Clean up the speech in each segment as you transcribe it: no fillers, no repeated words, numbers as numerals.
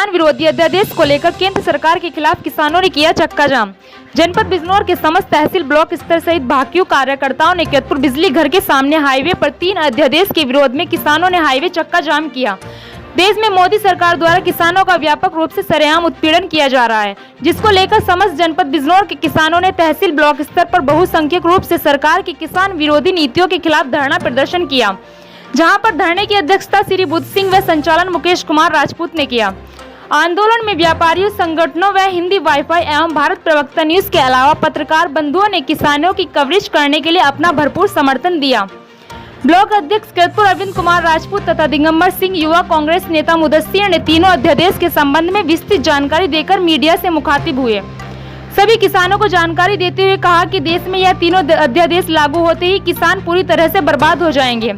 किसान विरोधी अध्यादेश को लेकर केंद्र सरकार के खिलाफ किसानों ने किया चक्का जाम। जनपद बिजनौर के समस्त तहसील ब्लॉक स्तर सहित भाकियों कार्यकर्ताओं ने केतपुर बिजली घर के सामने हाईवे पर 3 अध्यादेश के विरोध में किसानों ने हाईवे चक्का जाम किया। देश में मोदी सरकार द्वारा किसानों का व्यापक रूप से सरेआम उत्पीड़न किया जा रहा है, जिसको लेकर समस्त जनपद बिजनौर के किसानों ने तहसील ब्लॉक स्तर पर बहुसंख्यक रूप से सरकार की किसान विरोधी नीतियों के खिलाफ धरना प्रदर्शन किया, जहां पर धरने की अध्यक्षता श्री बुद्ध सिंह व संचालन मुकेश कुमार राजपूत ने किया। आंदोलन में व्यापारियों संगठनों व हिंदी वाईफाई एवं भारत प्रवक्ता न्यूज के अलावा पत्रकार बंधुओं ने किसानों की कवरेज करने के लिए अपना भरपूर समर्थन दिया। ब्लॉक अध्यक्ष केतपुर अरविंद कुमार राजपूत तथा दिगंबर सिंह युवा कांग्रेस नेता मुदस्सिर ने तीनों अध्यादेश के संबंध में विस्तृत जानकारी देकर मीडिया से मुखातिब हुए। सभी किसानों को जानकारी देते हुए कहा कि देश में यह तीनों अध्यादेश लागू होते ही किसान पूरी तरह से बर्बाद हो जाएंगे।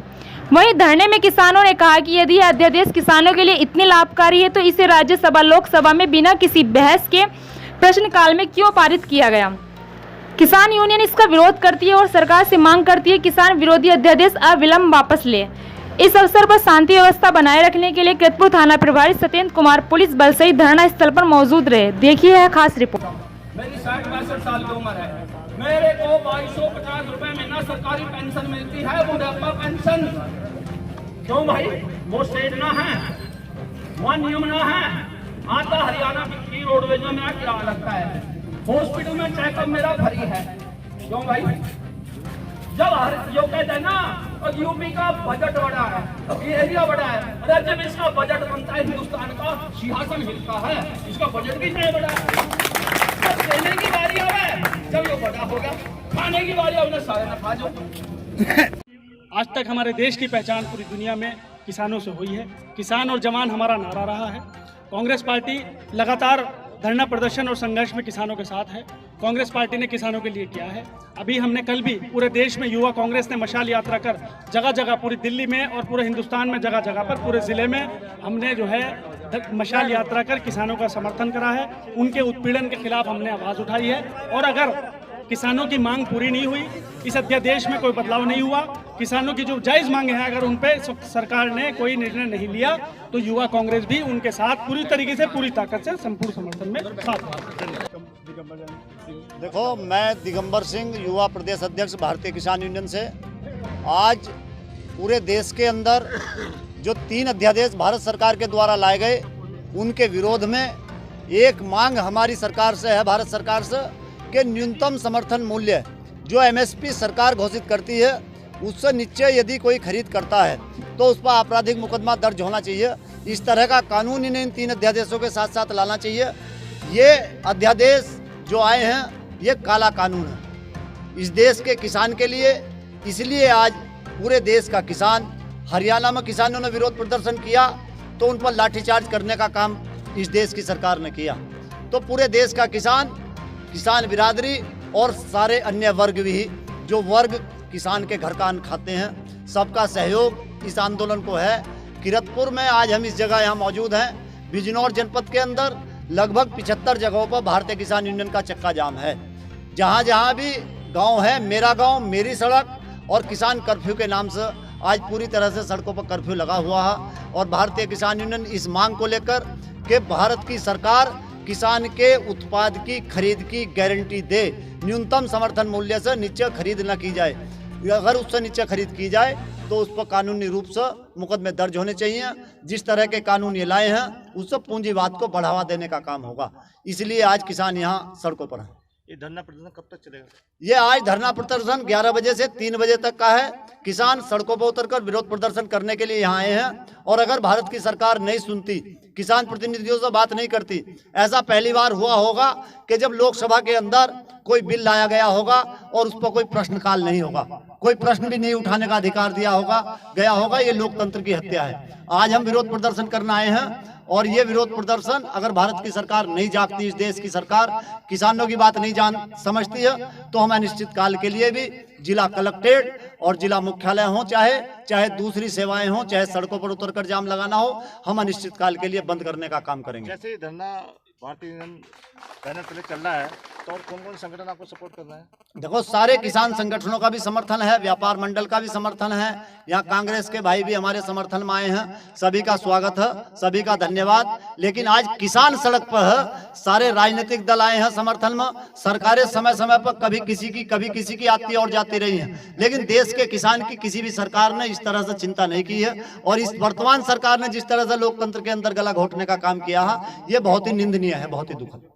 वहीं धरने में किसानों ने कहा कि यदि यह अध्यादेश किसानों के लिए इतने लाभकारी है तो इसे राज्यसभा लोकसभा में बिना किसी बहस के प्रश्नकाल में क्यों पारित किया गया। किसान यूनियन इसका विरोध करती है और सरकार से मांग करती है किसान विरोधी अध्यादेश अविलंब वापस ले। इस अवसर पर शांति व्यवस्था बनाए रखने के लिए केतपुर थाना प्रभारी सत्येंद्र कुमार पुलिस बल सहित धरना स्थल पर मौजूद रहे। देखिए है खास रिपोर्ट। मेरी 60-62 साल की उम्र है। मेरे को 2250 रुपए महीना सरकारी पेंशन मिलती है, बुढ़ापा पेंशन। क्यों भाई? वो स्टेट ना है, वहाँ नियम ना है। आता हरियाणा की रोडवेज में मेरा किराया लगता है, हॉस्पिटल में चेकअप मेरा फ्री है। क्यों भाई? जब हर जो कहते हैं ना, और यूपी का बजट बड़ा है, ये एरिया बड़ा है, अरे जब इसका बजट बनता है हिंदुस्तान का सिंहासन हिलता है, इसका बजट भी इतना बड़ा है। देने की बारी आवे, जब ये बड़ा होगा, खाने की बारी आवे, सारे ना खा जाओ। आज तक हमारे देश की पहचान पूरी दुनिया में किसानों से हुई है। किसान और जवान हमारा नारा रहा है। कांग्रेस पार्टी लगातार धरना प्रदर्शन और संघर्ष में किसानों के साथ है। कांग्रेस पार्टी ने किसानों के लिए किया है। अभी हमने कल भी पूरे देश में युवा कांग्रेस ने मशाल यात्रा कर जगह जगह, पूरी दिल्ली में और पूरे हिंदुस्तान में जगह जगह पर, पूरे ज़िले में हमने जो है मशाल यात्रा कर किसानों का समर्थन करा है। उनके उत्पीड़न के खिलाफ हमने आवाज़ उठाई है। और अगर किसानों की मांग पूरी नहीं हुई, इस अध्यादेश में कोई बदलाव नहीं हुआ, किसानों की जो जायज़ मांगे हैं अगर उन पर सरकार ने कोई निर्णय नहीं लिया, तो युवा कांग्रेस भी उनके साथ पूरी तरीके से, पूरी ताकत से संपूर्ण समर्थन में साथ। देखो, मैं दिगंबर सिंह, युवा प्रदेश अध्यक्ष भारतीय किसान यूनियन से आज पूरे देश के अंदर जो 3 अध्यादेश भारत सरकार के द्वारा लाए गए, उनके विरोध में एक मांग हमारी सरकार से है, भारत सरकार से, कि न्यूनतम समर्थन मूल्य जो एमएसपी सरकार घोषित करती है, उससे नीचे यदि कोई खरीद करता है तो उस पर आपराधिक मुकदमा दर्ज होना चाहिए। इस तरह का कानून इन्हें इन 3 अध्यादेशों के साथ साथ लाना चाहिए। ये अध्यादेश जो आए हैं, ये काला कानून है इस देश के किसान के लिए। इसलिए आज पूरे देश का किसान, हरियाणा में किसानों ने विरोध प्रदर्शन किया तो उन पर लाठीचार्ज करने का काम इस देश की सरकार ने किया। तो पूरे देश का किसान बिरादरी और सारे अन्य वर्ग भी, जो वर्ग किसान के घर का अन्न खाते हैं, सबका सहयोग इस आंदोलन को है। किरतपुर में आज हम इस जगह यहाँ मौजूद हैं। बिजनौर जनपद के अंदर लगभग 75 जगहों पर भारतीय किसान यूनियन का चक्का जाम है। जहाँ जहाँ भी गांव है, मेरा गांव, मेरी सड़क और किसान कर्फ्यू के नाम से आज पूरी तरह से सड़कों पर कर्फ्यू लगा हुआ है। और भारतीय किसान यूनियन इस मांग को लेकर कि भारत की सरकार किसान के उत्पाद की खरीद की गारंटी दे, न्यूनतम समर्थन मूल्य से नीचे खरीद न की जाए। अगर उससे नीचे खरीद की जाए तो उस पर कानूनी रूप से मुकदमे दर्ज होने चाहिए। जिस तरह के कानून ये लाए हैं, उससे पूंजीवाद को बढ़ावा देने का काम होगा। इसलिए आज किसान यहाँ सड़कों पर हैं। ये धरना प्रदर्शन कब तक चलेगा? ये आज धरना प्रदर्शन 11 बजे से 3 बजे तक का है। किसान सड़कों पर उतरकर विरोध प्रदर्शन करने के लिए यहाँ आए हैं। और अगर भारत की सरकार नहीं सुनती, किसान प्रतिनिधियों से बात नहीं करती, ऐसा पहली बार हुआ होगा कि जब लोकसभा के अंदर कोई बिल लाया गया होगा और उस पर कोई प्रश्नकाल नहीं होगा, कोई प्रश्न भी नहीं उठाने का अधिकार दिया गया होगा। ये लोकतंत्र की हत्या है। आज हम विरोध प्रदर्शन करने आए हैं और ये विरोध प्रदर्शन, अगर भारत की सरकार नहीं जागती, इस देश की सरकार किसानों की बात नहीं समझती है, तो हम अनिश्चित काल के लिए भी जिला कलेक्ट्रेट और जिला मुख्यालय हो, चाहे दूसरी सेवाएं हो, चाहे सड़कों पर उतरकर जाम लगाना हो, हम अनिश्चित काल के लिए बंद करने का काम करेंगे। जैसे धरना भारतीय यूनियन बैनर तले चल रहा है, तो और कौन कौन संगठन आपको सपोर्ट कर रहे हैं? देखो, सारे किसान संगठनों का भी समर्थन है, व्यापार मंडल का भी समर्थन है, यहाँ कांग्रेस के भाई भी हमारे समर्थन में आए हैं। सभी का स्वागत है, सभी का धन्यवाद। लेकिन आज किसान सड़क पर है, सारे राजनीतिक दल आए हैं समर्थन में। सरकारें समय समय पर कभी किसी की आती और जाती रही हैं, लेकिन देश के किसान की किसी भी सरकार ने इस तरह से चिंता नहीं की है। और इस वर्तमान सरकार ने जिस तरह से लोकतंत्र के अंदर गला घोटने का काम किया है, ये बहुत ही निंदनीय है, बहुत ही दुखद।